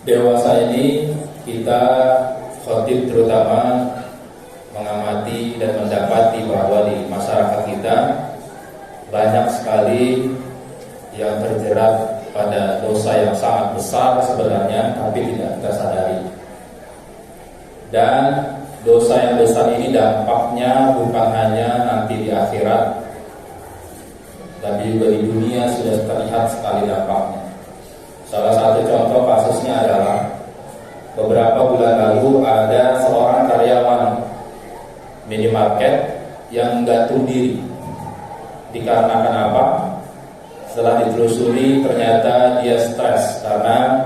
Dewasa ini kita khotib terutama mengamati dan mendapati bahwa di masyarakat kita banyak sekali yang terjerat pada dosa yang sangat besar sebenarnya, tapi tidak kita sadari. Dan dosa yang besar ini dampaknya bukan hanya nanti di akhirat, tapi juga di dunia sudah terlihat sekali dampaknya. Salah satu contoh kasusnya adalah beberapa bulan lalu ada seorang karyawan minimarket yang gantung diri. Dikarenakan apa? Setelah ditelusuri ternyata dia stres karena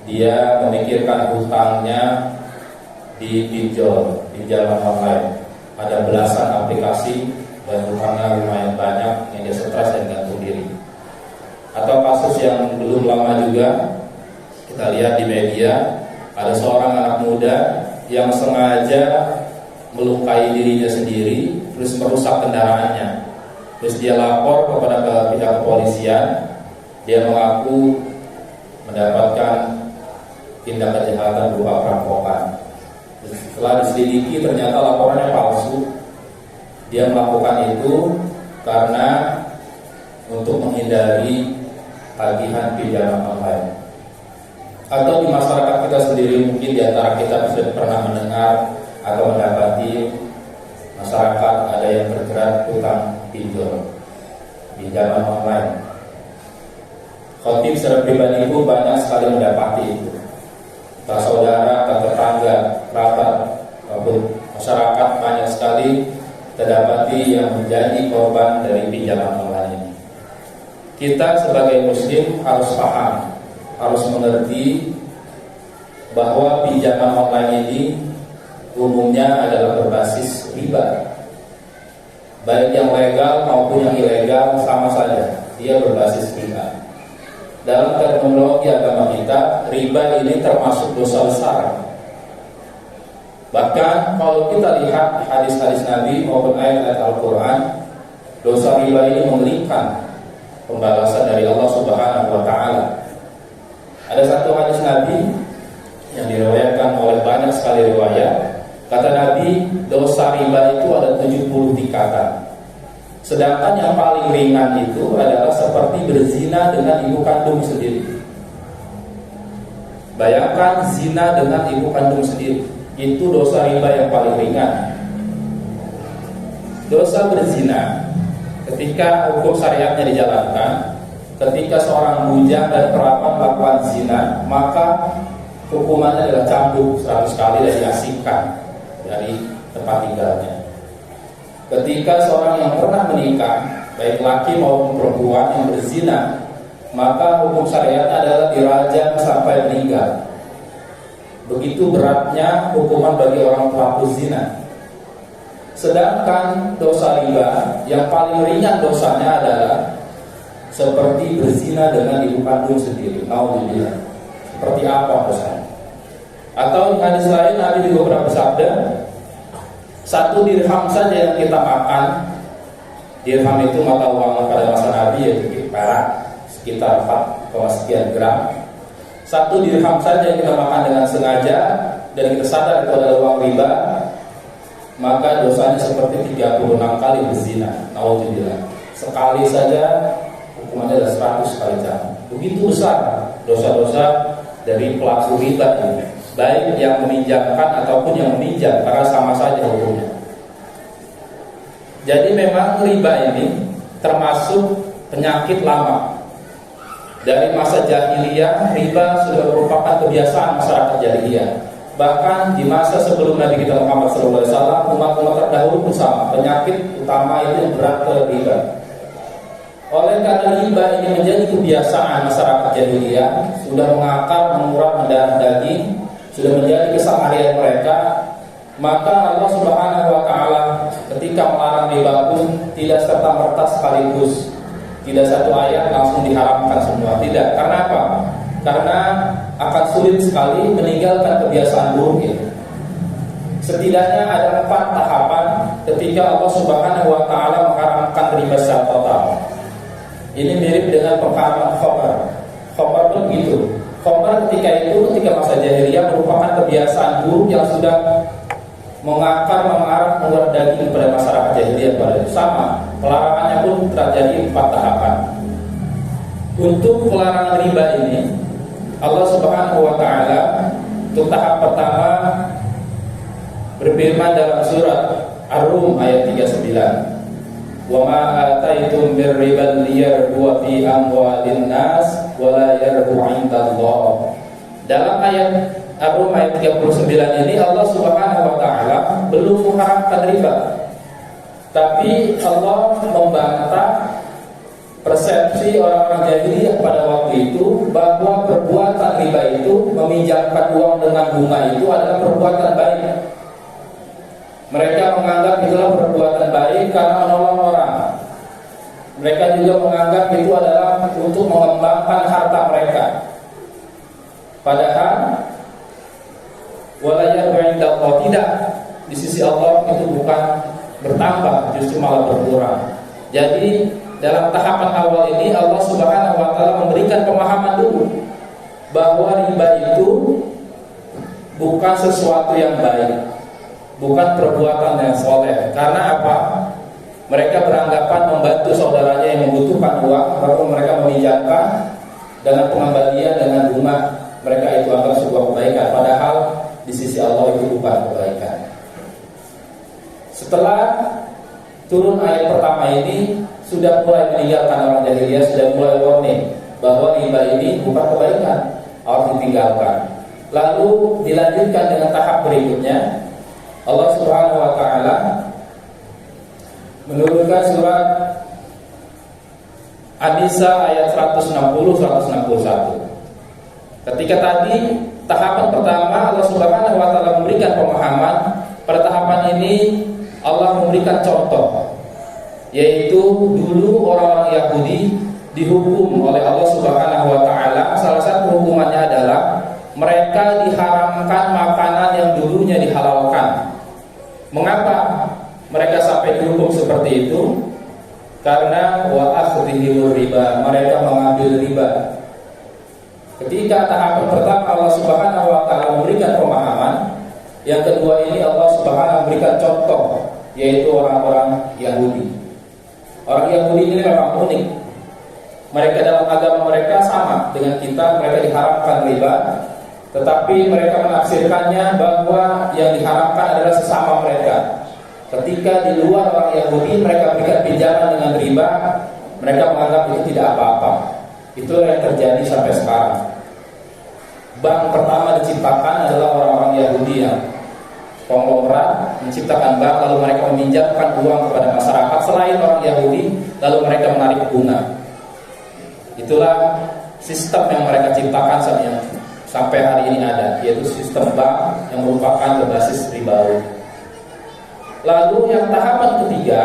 dia memikirkan hutangnya di pinjol, pinjaman online. Ada belasan aplikasi dan hutangnya lumayan banyak yang dia stres dan gantung diri. Atau kasus yang belum lama juga kita lihat di media, ada seorang anak muda yang sengaja melukai dirinya sendiri, terus merusak kendaraannya. Terus dia lapor kepada pihak kepolisian. Dia mengaku mendapatkan tindak kejahatan berupa perampokan. Setelah diselidiki ternyata laporannya palsu. Dia melakukan itu karena untuk menghindari tagihan pinjaman online. Atau di masyarakat kita sendiri, mungkin di antara kita sudah pernah mendengar atau mendapati masyarakat ada yang terjerat utang pinjol, pinjaman online. Khotib secara pribadi pun banyak sekali mendapati itu. Tak saudara, tak tetangga, kerabat, maupun masyarakat banyak sekali terdapati yang menjadi korban dari pinjaman online ini. Kita sebagai muslim harus paham, harus mengerti bahwa pinjaman online ini umumnya adalah berbasis riba. Baik yang legal maupun yang ilegal sama saja, dia berbasis riba. Dalam terminologi agama kita, riba ini termasuk dosa besar. Bahkan kalau kita lihat hadis-hadis Nabi maupun ayat-ayat Al-Quran, dosa riba ini mengelingkan pembalasan dari Allah Subhanahu wa Ta'ala. Ada satu hadis Nabi yang diriwayatkan oleh banyak sekali riwayat. Kata Nabi, dosa riba itu ada 70 tingkatan. Sedangkan yang paling ringan itu adalah seperti berzina dengan ibu kandung sendiri. Bayangkan zina dengan ibu kandung sendiri, itu dosa riba yang paling ringan. Dosa berzina, ketika hukum syariatnya dijalankan, ketika seorang bujang dan perawan melakukan zina, maka hukumannya adalah cambuk 100 kali dan diasingkan dari tempat tinggalnya. Ketika seorang yang pernah menikah, baik laki maupun perempuan yang berzina, maka hukum syariatnya adalah dirajam sampai meninggal. Begitu beratnya hukuman bagi orang pelaku zina. Sedangkan dosa riba yang paling ringan dosanya adalah seperti berzina dengan ibu kandung sendiri. Naudzubillah. Seperti apa dosanya? Atau hadis lain Nabi juga pernah bersabda, 1 dirham saja yang kita makan, dirham itu mata uang pada masa Nabi, yaitu perak sekitar 4, sekian gram. 1 dirham saja yang kita makan dengan sengaja dan kita sadar itu adalah uang riba, maka dosanya seperti 36 kali berzina. Naudzubillah. Sekali saja hukumannya adalah 100 kali jam. Begitu besar dosa-dosa dari pelaku riba ini, baik yang meminjamkan ataupun yang meminjam, karena sama saja hukumnya. Jadi memang riba ini termasuk penyakit lama. Dari masa jahiliyah, riba sudah merupakan kebiasaan masyarakat jahiliyah. Bahkan di masa sebelum Nabi kita Muhammad SAW, umat-umat terdahulu pun sama. Penyakit utama itu yang berat ke riba. Oleh karena riba ini menjadi kebiasaan masyarakat jahiliyah, sudah mengakar, mengurat, mendarah daging, sudah menjadi keseharian mereka, maka Allah Subhanahu wa Ta'ala ketika melarang riba pun tidak serta-merta sekaligus, tidak satu ayat langsung diharamkan semua. Tidak. Karena apa? Karena akan sulit sekali meninggalkan kebiasaan buruk ini. Setidaknya ada 4 tahapan ketika Allah Subhanahu wa Ta'ala mengharamkan riba secara total. Ini mirip dengan pengharaman khamar. Khamar pun begitu. Khamar ketika masa jahiliyah merupakan kebiasaan buruk yang sudah mengarah menguras daging pada masyarakat jahiliyah pada itu. Sama, pelarangannya pun terjadi 4 tahapan. Untuk pelarangan riba ini, Allah Subhanahu wa taala untuk tahap pertama berfirman dalam surat Ar-Rum ayat 39. Wa ma ataitum mir riban liyarbu fi amwalin nas wa la yarbu 'indallah. Dalam ayat Ar-Rum ayat 39 ini Allah Subhanahu wa taala belum mengharamkan riba. Tapi Allah membantah persepsi orang-orang jahiliyah pada waktu itu bahwa perbuatan riba itu, meminjamkan uang dengan bunga itu adalah perbuatan baik. Mereka menganggap itulah perbuatan baik karena menolong orang. Mereka juga menganggap itu adalah untuk mengembangkan harta mereka. Padahal walayya Allah, tidak, di sisi Allah itu bukan bertambah, justru malah berkurang. Jadi dalam tahapan awal ini Allah Subhanahu wa taala memberikan pemahaman dulu bahwa riba itu bukan sesuatu yang baik, bukan perbuatan yang soleh. Karena apa? Mereka beranggapan membantu saudaranya yang membutuhkan uang, lalu mereka meminjamkan dengan pengembalian dengan bunga. Mereka itu anggap sebuah kebaikan, padahal di sisi Allah itu bukan kebaikan. Setelah turun ayat pertama ini, sudah mulai meninggalkan orang jahiliyah, sudah mulai warning bahwa riba ini bukan kebaikan, harus ditinggalkan. Lalu dilanjutkan dengan tahap berikutnya. Allah Subhanahu wa taala menurunkan surat An-Nisa ayat 160-161. Ketika tadi tahapan pertama Allah Subhanahu wa taala memberikan pemahaman, pada tahapan ini Allah memberikan contoh, yaitu dulu orang-orang Yahudi dihukum oleh Allah Subhanahu wa taala. Salah satu hukumannya adalah mereka diharamkan makanan yang dulunya dihalalkan. Mengapa mereka sampai dihukum seperti itu? Karena wa akhdhihim riba, mereka mengambil riba. Ketika tahapan pertama Allah Subhanahu wa taala memberikan pemahaman, yang kedua ini Allah Subhanahu wa taala memberikan contoh, yaitu orang-orang Yahudi. Orang Yahudi ini memang unik. Mereka dalam agama mereka sama dengan kita, mereka diharamkan riba, tetapi mereka menafsirkannya bahwa yang diharamkan adalah sesama mereka. Ketika di luar orang Yahudi mereka berikan pinjaman dengan riba, mereka menganggap itu tidak apa-apa. Itulah yang terjadi sampai sekarang. Bank pertama diciptakan adalah orang-orang Yahudi yang konglomerat menciptakan bank, lalu mereka meminjamkan uang kepada masyarakat selain orang Yahudi, lalu mereka menarik bunga. Itulah sistem yang mereka ciptakan sampai hari ini ada, yaitu sistem bank yang merupakan berbasis ribawi. Lalu yang tahapan ketiga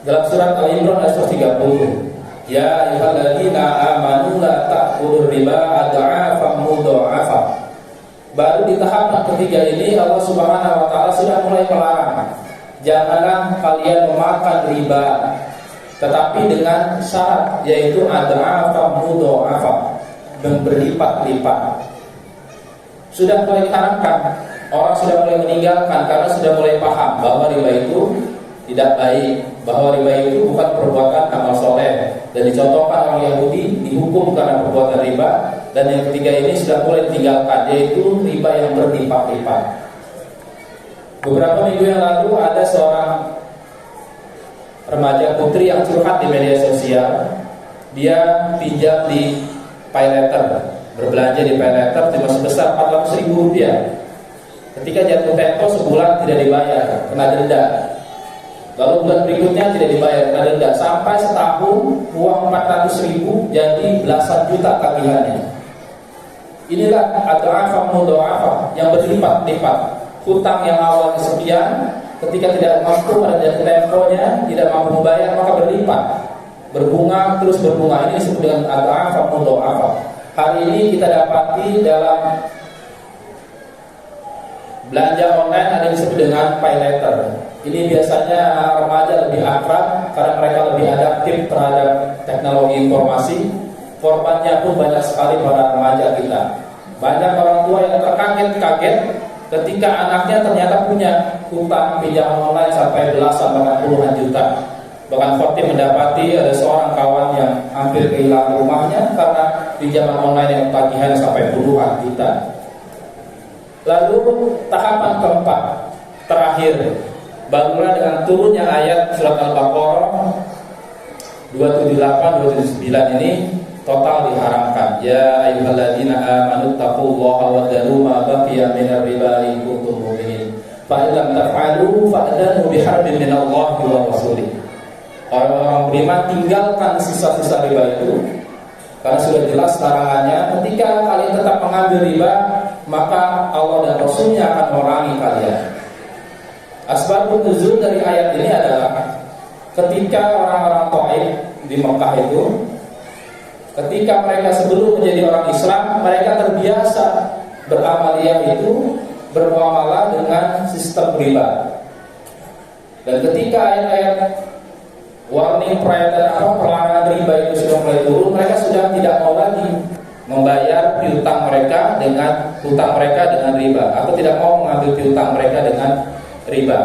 dalam surat Al-Imran ayat 30, ya ayyuhalladzina amanu la ta'kulur riba adha'afan mudha'afa. Baru di tahapan ketiga ini Allah Subhanahu wa taala sudah mulai melarang, janganlah kalian memakan riba, tetapi dengan syarat, yaitu adha'afan mudha'afa, dan berlipat-lipat. Sudah mulai diharamkan, orang sudah mulai meninggalkan karena sudah mulai paham bahwa riba itu tidak baik, bahwa riba itu bukan perbuatan amal soleh, dan dicontohkan orang Yahudi dihukum karena perbuatan riba. Dan yang ketiga ini sudah mulai ditinggalkan, yaitu riba yang berlipat-lipat. Beberapa minggu yang lalu ada seorang remaja putri yang curhat di media sosial. Dia pinjam di PayLater, berbelanja di PayLater cuma sebesar Rp400.000. Ketika jatuh tempo sebulan tidak dibayar, kena denda. Lalu bulan berikutnya tidak dibayar, kena denda. Sampai setahun uang 400.000 jadi belasan juta tagihannya. Inilah adha'afan mudha'afa, yang berlipat-lipat. Hutang yang awalnya sekian, ketika tidak mampu pada jatuh temponya, tidak mampu membayar, maka berlipat, berbunga, terus berbunga. Ini disebut dengan adha'afan mudha'afa. Hari ini kita dapati dalam belanja online ada disebut dengan PayLater. Ini biasanya remaja lebih akrab karena mereka lebih adaptif terhadap teknologi informasi. korbannya pun banyak sekali para remaja kita. Banyak orang tua yang terkaget-kaget ketika anaknya ternyata punya hutang pinjaman online sampai belasan bahkan puluhan juta. Bahkan Khotib mendapati ada seorang kawan yang hampir kehilangan rumahnya karena pinjaman online yang tagihan sampai puluhan juta. Lalu tahapan keempat, terakhir, barulah dengan turunnya ayat surat Al-Baqarah 278-279 ini total diharamkan. Ya ayyuhalladzina amanu taqullaha wa dharu ma baqiya minar riba in kuntum mu'minin. Fa illam taf'alu fa'danu biharbin minallahi wa rasulih. Orang-orang beriman tinggalkan sisa-sisa riba itu karena sudah jelas larangannya. Ketika kalian tetap mengambil riba, maka Allah dan Rasulnya akan memerangi kalian. Asbabun nuzul dari ayat ini adalah ketika orang-orang Taif di Mekah itu, ketika mereka sebelum menjadi orang Islam, mereka terbiasa beramaliyah itu bermuamalah dengan sistem riba. Dan ketika ayat-ayat warning pelarangan riba itu sudah mulai turun, mereka sudah tidak mau lagi membayar piutang mereka dengan hutang mereka dengan riba, atau tidak mau mengambil piutang mereka dengan riba.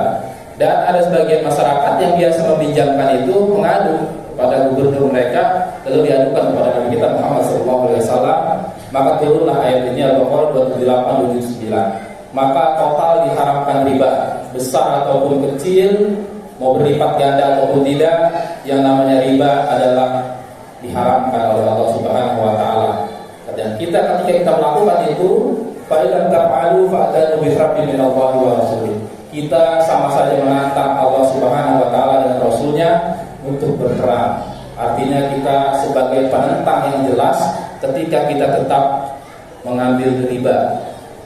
Dan ada sebagian masyarakat yang biasa meminjamkan itu mengadu kepada gubernur mereka, lalu diadukan kepada Nabi kita Muhammad SAW. Maka turunlah ayat ini, Al-Baqarah 278-279. Maka total diharamkan riba, besar ataupun kecil, mau berlipat ganda ataupun tidak, yang namanya riba adalah diharamkan oleh Allah Subhanahu wa taala. Dan kita ketika kita melakukan itu, fa illam taf'alu fa'danu biharbin minallahi wa rasulih. Kita sama saja menantang Allah Subhanahu wa taala dan Rasulnya untuk berperang. Artinya kita sebagai penentang yang jelas ketika kita tetap mengambil riba.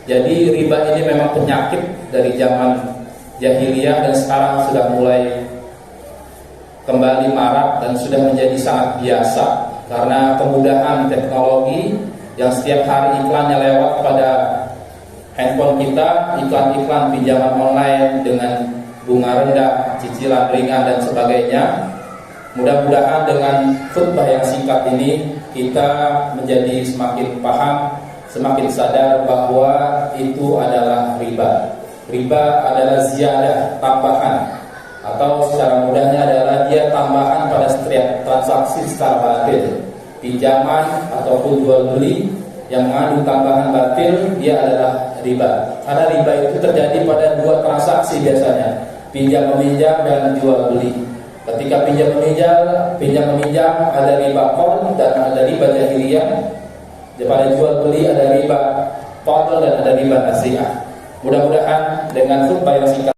Jadi riba ini memang penyakit dari zaman jahiliyah dan sekarang sudah mulai kembali marak dan sudah menjadi sangat biasa karena kemudahan teknologi yang setiap hari iklannya lewat pada handphone kita, iklan-iklan pinjaman online dengan bunga rendah, cicilan ringan dan sebagainya. Mudah-mudahan dengan khutbah yang singkat ini kita menjadi semakin paham, semakin sadar bahwa itu adalah riba. Riba adalah ziyadah, tambahan, atau secara mudahnya adalah dia tambahan pada setiap transaksi secara batil. Pinjaman ataupun jual beli yang mengandung tambahan batil, dia adalah riba. Karena riba itu terjadi pada dua transaksi biasanya, pinjam meminjam dan jual beli. Ketika pinjam meminjam ada riba qard dan ada riba jahiliyah. Pada jual beli ada riba fadl dan ada riba nasi'ah. Mudah-mudahan dengan khutbah yang singkat